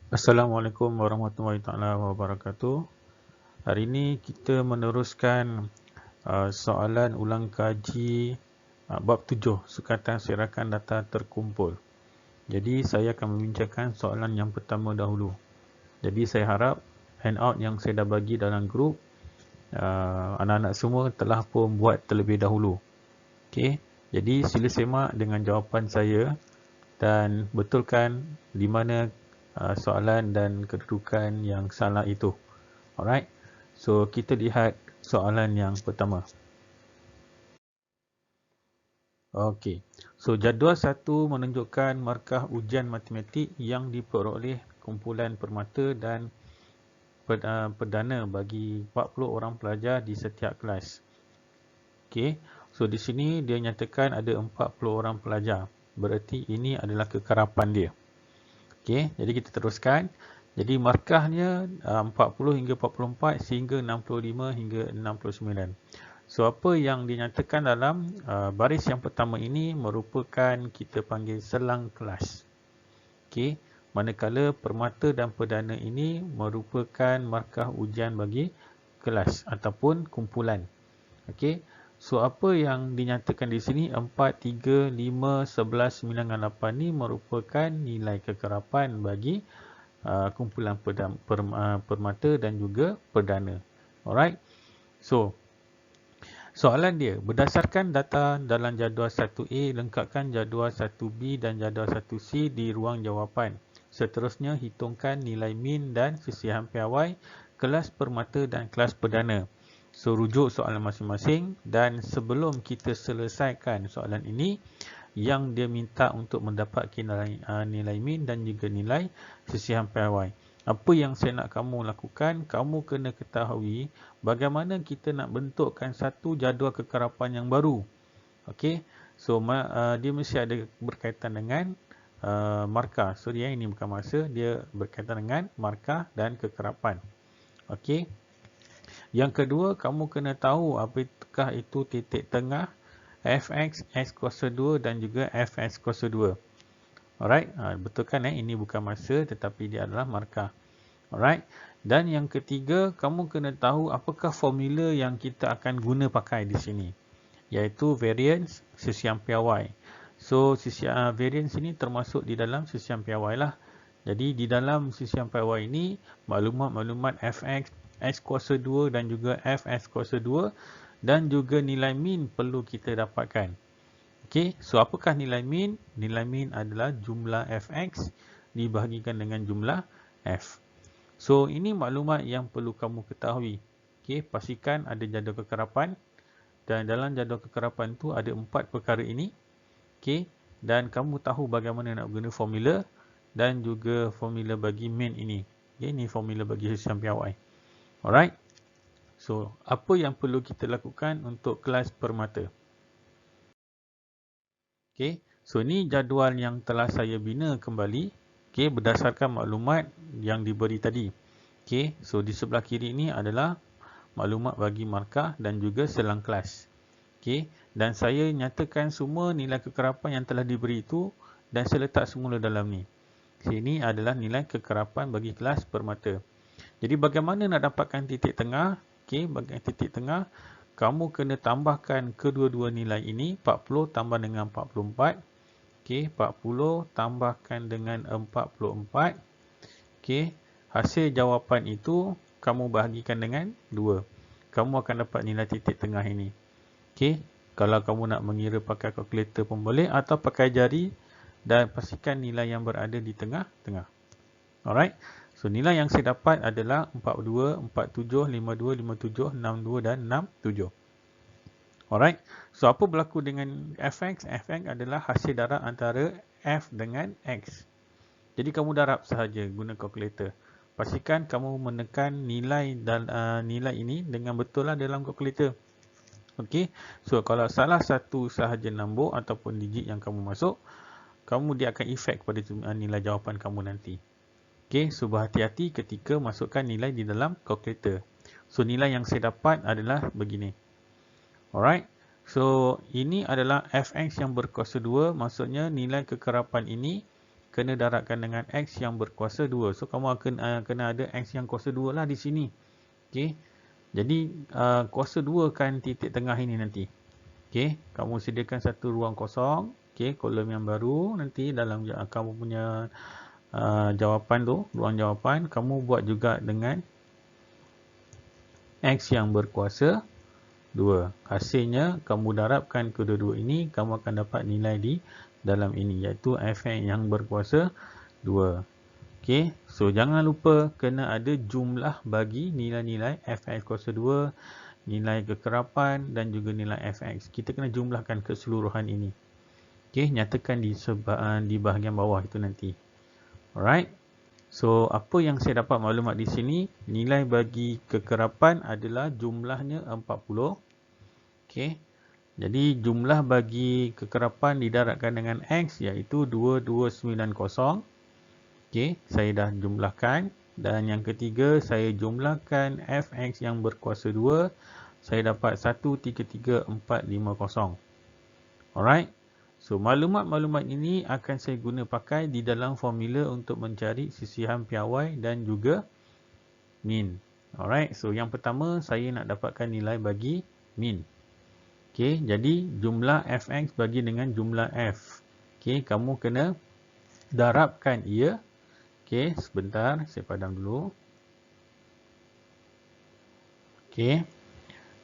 Assalamualaikum warahmatullahi taala wabarakatuh. Hari ini kita meneruskan soalan ulang kaji bab 7 sukatan serakan data terkumpul. Jadi saya akan membincangkan soalan yang pertama dahulu. Jadi saya harap handout yang saya dah bagi dalam grup anak-anak semua telah pun buat terlebih dahulu. Okey. Jadi sila semak dengan jawapan saya dan betulkan di mana soalan dan kedudukan yang salah itu. Alright. So kita lihat soalan yang pertama. Okey. So jadual 1 menunjukkan markah ujian matematik yang diperoleh kumpulan permata dan perdana bagi 40 orang pelajar di setiap kelas. Okey. So di sini dia nyatakan ada 40 orang pelajar. Berarti ini adalah kekerapan dia. Okey, jadi kita teruskan. Jadi markahnya 40 hingga 44 sehingga 65 hingga 69. So apa yang dinyatakan dalam baris yang pertama ini merupakan kita panggil selang kelas. Okey, manakala permata dan perdana ini merupakan markah ujian bagi kelas ataupun kumpulan. Okey. So apa yang dinyatakan di sini 4, 3, 5, 11, 9 dan 8 ni merupakan nilai kekerapan bagi kumpulan permata dan juga perdana. Alright. So soalan dia, berdasarkan data dalam jadual 1A, lengkapkan jadual 1B dan jadual 1C di ruang jawapan. Seterusnya hitungkan nilai min dan sisihan piawai kelas permata dan kelas perdana. So rujuk soalan masing-masing dan sebelum kita selesaikan soalan ini, yang dia minta untuk mendapatkan nilai min dan juga nilai sisihan piawai. Apa yang saya nak kamu lakukan, kamu kena ketahui bagaimana kita nak bentukkan satu jadual kekerapan yang baru. Okey. So dia mesti ada berkaitan dengan markah. So dia ini bukan masa, dia berkaitan dengan markah dan kekerapan. Okey. Yang kedua, kamu kena tahu apakah itu titik tengah fx, x kuasa 2 dan juga fx kuasa 2. Alright, betul kan ini bukan masa tetapi dia adalah markah. Alright, dan yang ketiga, kamu kena tahu apakah formula yang kita akan guna pakai di sini, iaitu variance, sisihan piawai. So variance ini termasuk di dalam sisihan piawai lah. Jadi di dalam sisihan piawai ini, maklumat-maklumat fx, x kuasa 2 dan juga fx kuasa 2 dan juga nilai min perlu kita dapatkan. Okey, so apakah nilai min? Nilai min adalah jumlah fx dibahagikan dengan jumlah f. So ini maklumat yang perlu kamu ketahui. Okey, pastikan ada jadual kekerapan dan dalam jadual kekerapan tu ada 4 perkara ini. Okey, dan kamu tahu bagaimana nak guna formula dan juga formula bagi min ini. Okay, ini formula bagi sisihan piawai. Alright. So, apa yang perlu kita lakukan untuk kelas permata? Okay, so ini jadual yang telah saya bina kembali. Okay, berdasarkan maklumat yang diberi tadi. Okay, so di sebelah kiri ini adalah maklumat bagi markah dan juga selang kelas. Okay, dan saya nyatakan semua nilai kekerapan yang telah diberi itu dan saya letak semula dalam ni. Sini adalah nilai kekerapan bagi kelas permata. Jadi bagaimana nak dapatkan titik tengah? Okay, bagi titik tengah, kamu kena tambahkan kedua-dua nilai ini, 40 tambah dengan 44. Okey, 40 tambahkan dengan 44. Okey, hasil jawapan itu kamu bahagikan dengan 2. Kamu akan dapat nilai titik tengah ini. Okey, kalau kamu nak mengira pakai kalkulator pun boleh atau pakai jari dan pastikan nilai yang berada di tengah-tengah. Alright. So nilai yang saya dapat adalah 42, 47, 52, 57, 62 dan 67. Alright. So apa berlaku dengan fx? Fx adalah hasil darab antara f dengan x. Jadi kamu darab sahaja guna kalkulator. Pastikan kamu menekan nilai nilai ini dengan betul lah dalam kalkulator. Okey. So kalau salah satu sahaja nombor ataupun digit yang kamu masuk, dia akan efek pada nilai jawapan kamu nanti. Okey, so berhati-hati ketika masukkan nilai di dalam kalkulator. So nilai yang saya dapat adalah begini. Alright. So ini adalah fx yang berkuasa 2, maksudnya nilai kekerapan ini kena darabkan dengan X yang berkuasa 2. So, kamu akan kena ada X yang kuasa 2 lah di sini. Okey. Jadi, kuasa 2 kan titik tengah ini nanti. Okey. Kamu sediakan satu ruang kosong. Okey. Kolom yang baru nanti dalam kamu punya jawapan tu, ruang jawapan. Kamu buat juga dengan X yang berkuasa 2. Hasilnya, kamu darabkan kedua-dua ini, kamu akan dapat nilai di dalam ini, iaitu Fx yang berkuasa 2. Okey, so jangan lupa kena ada jumlah bagi nilai-nilai Fx kuasa 2, nilai kekerapan dan juga nilai Fx. Kita kena jumlahkan keseluruhan ini. Okey, nyatakan di bahagian bawah itu nanti. Alright. So, apa yang saya dapat maklumat di sini, nilai bagi kekerapan adalah jumlahnya 40. Okey. Jadi, jumlah bagi kekerapan didarabkan dengan X iaitu 2290. Okey, saya dah jumlahkan. Dan yang ketiga, saya jumlahkan Fx yang berkuasa 2. Saya dapat 133450. Alright. So, maklumat-maklumat ini akan saya guna pakai di dalam formula untuk mencari sisihan piawai dan juga min. Alright. So, yang pertama, saya nak dapatkan nilai bagi min. Okey, jadi jumlah Fx bagi dengan jumlah F. Okey, kamu kena darabkan ia. Okey, sebentar, saya padam dulu. Okey.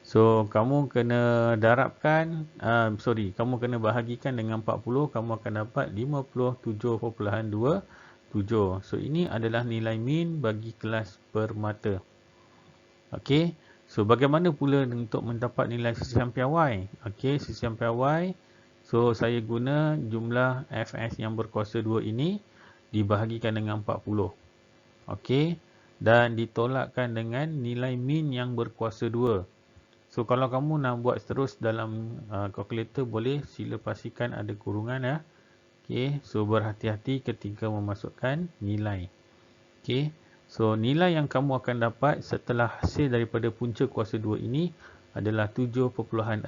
So, kamu kena darabkan, kamu kena bahagikan dengan 40, kamu akan dapat 57.27. So, ini adalah nilai min bagi kelas permata. Okey. So, bagaimana pula untuk mendapat nilai sisihan piawai? Okey, sisihan piawai. So, saya guna jumlah Fs yang berkuasa 2 ini dibahagikan dengan 40. Okey. Dan ditolakkan dengan nilai min yang berkuasa 2. So, kalau kamu nak buat terus dalam kalkulator boleh, sila pastikan ada kurungan ya. Okey, so berhati-hati ketika memasukkan nilai. Okey. So, nilai yang kamu akan dapat setelah hasil daripada punca kuasa 2 ini adalah 7.66.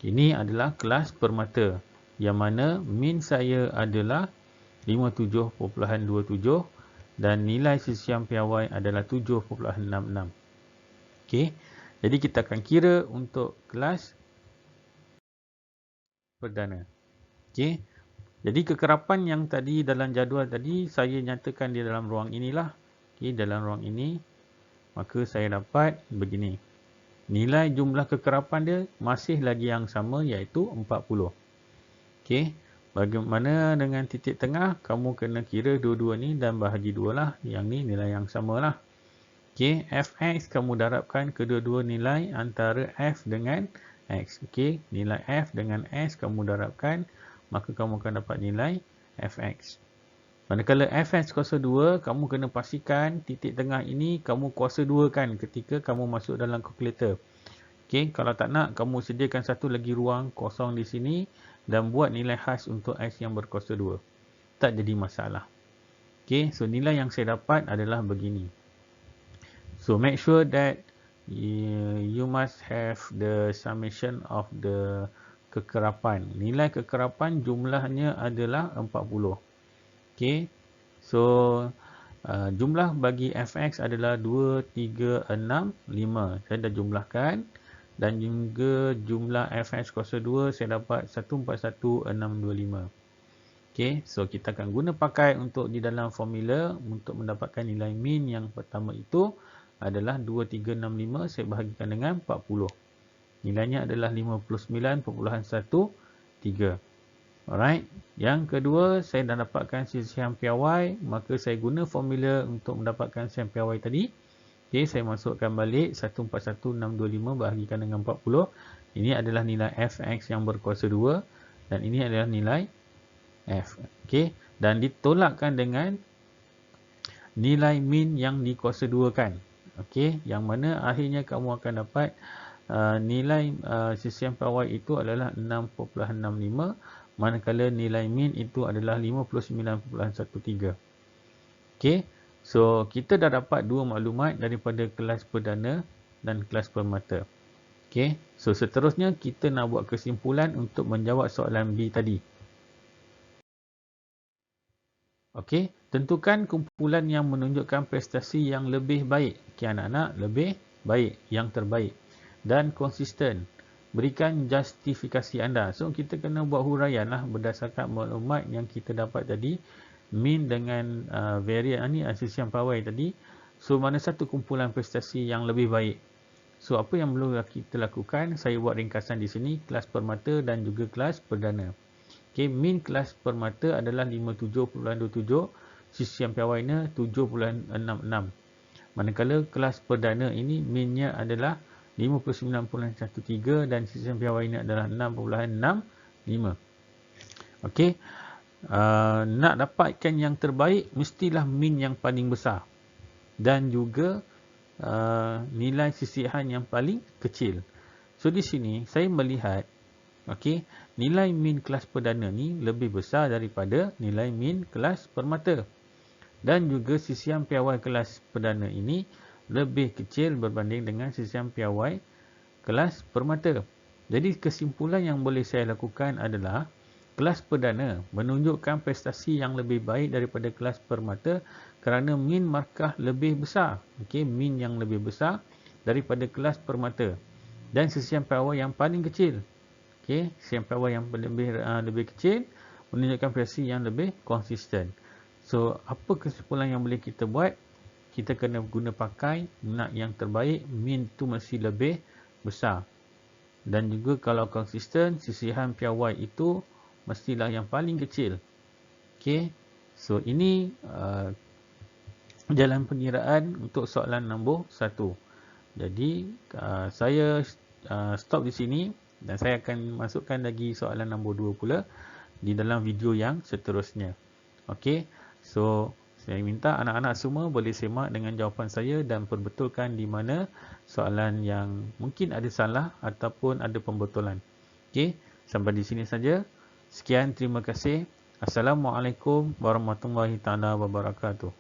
Ini adalah kelas permata yang mana min saya adalah 57.27 dan nilai sisihan piawai adalah 7.66. Okey. Jadi kita akan kira untuk kelas perdana. Okey. Jadi kekerapan yang tadi dalam jadual tadi saya nyatakan di dalam ruang inilah. Okey, dalam ruang ini maka saya dapat begini. Nilai jumlah kekerapan dia masih lagi yang sama iaitu 40. Okey. Bagaimana dengan titik tengah? Kamu kena kira dua-dua ni dan bahagi dua lah. Yang ni nilai yang samalah. Okey, Fx kamu darabkan kedua-dua nilai antara F dengan X. Okey, nilai F dengan S kamu darabkan, maka kamu akan dapat nilai Fx. Manakala Fx kuasa 2, kamu kena pastikan titik tengah ini kamu kuasa 2 kan ketika kamu masuk dalam kalkulator. Okey, kalau tak nak, kamu sediakan satu lagi ruang kosong di sini dan buat nilai khas untuk X yang berkuasa 2. Tak jadi masalah. Okey, so nilai yang saya dapat adalah begini. So, make sure that you must have the summation of the kekerapan. Nilai kekerapan jumlahnya adalah 40. Okey. So, jumlah bagi Fx adalah 2, 3, 6, 5. Saya dah jumlahkan. Dan juga jumlah Fx kuasa 2 saya dapat 141,625. Okey. So, kita akan guna pakai untuk di dalam formula untuk mendapatkan nilai min yang pertama itu adalah 2365 saya bahagikan dengan 40. Nilainya adalah 59.13. Alright. Yang kedua, saya dah dapatkan sisihan piawai, maka saya guna formula untuk mendapatkan sisihan piawai tadi. Okey, saya masukkan balik 141625 bahagikan dengan 40. Ini adalah nilai Fx yang berkuasa 2 dan ini adalah nilai F. Okey, dan ditolakkan dengan nilai min yang dikuasa 2 kan. Okey, yang mana akhirnya kamu akan dapat nilai sisihan piawai itu adalah 6.65, manakala nilai min itu adalah 59.13. Okey, so kita dah dapat dua maklumat daripada kelas perdana dan kelas permata. Okey, so seterusnya kita nak buat kesimpulan untuk menjawab soalan B tadi. Okey, tentukan kumpulan yang menunjukkan prestasi yang lebih baik. Okey, anak-anak, lebih baik, yang terbaik dan konsisten. Berikan justifikasi anda. So, kita kena buat huraian lah berdasarkan maklumat yang kita dapat tadi. Mean dengan varian ni, sisian pawai tadi. So, mana satu kumpulan prestasi yang lebih baik? So, apa yang perlu kita lakukan? Saya buat ringkasan di sini, kelas permata dan juga kelas perdana. Okay, mean kelas permata adalah 57.27, sisian piawainya 7.66. Manakala kelas perdana ini meannya adalah 59.13 dan sisian piawainya adalah 6.65. Okey, nak dapatkan yang terbaik mestilah mean yang paling besar dan juga nilai sisihan yang paling kecil. So di sini saya melihat okey, nilai mean kelas perdana ni lebih besar daripada nilai mean kelas permata. Dan juga sisian piawai kelas perdana ini lebih kecil berbanding dengan sisian piawai kelas permata. Jadi kesimpulan yang boleh saya lakukan adalah kelas perdana menunjukkan prestasi yang lebih baik daripada kelas permata kerana mean markah lebih besar. Okey, mean yang lebih besar daripada kelas permata. Dan sisian piawai yang paling kecil. Okey, sisian piawai yang lebih kecil menunjukkan prestasi yang lebih konsisten. So, apa kesimpulan yang boleh kita buat? Kita kena guna pakai nak yang terbaik, mean tu mesti lebih besar. Dan juga kalau konsisten, sisihan piawai itu mestilah yang paling kecil. Okey. So, ini jalan pengiraan untuk soalan nombor 1. Jadi, saya stop di sini. Dan saya akan masukkan lagi soalan nombor 2 pula di dalam video yang seterusnya. Okey, so saya minta anak-anak semua boleh semak dengan jawapan saya dan perbetulkan di mana soalan yang mungkin ada salah ataupun ada pembetulan. Okey, sampai di sini saja. Sekian, terima kasih. Assalamualaikum warahmatullahi taala wabarakatuh.